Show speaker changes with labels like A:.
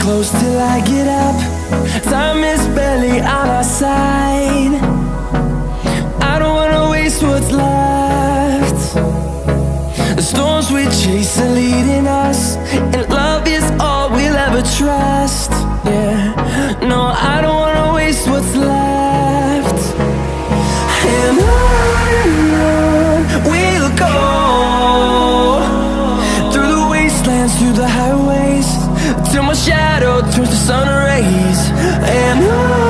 A: close till I get up. Time is barely on our side. I don't wanna waste what's left. The storms we chase are leading us, and love is all we'll ever trust. Yeah, no, I don't wanna waste what's left. And on we'll go, through the wastelands, through the highways, till my shadow turns to sun rays. And on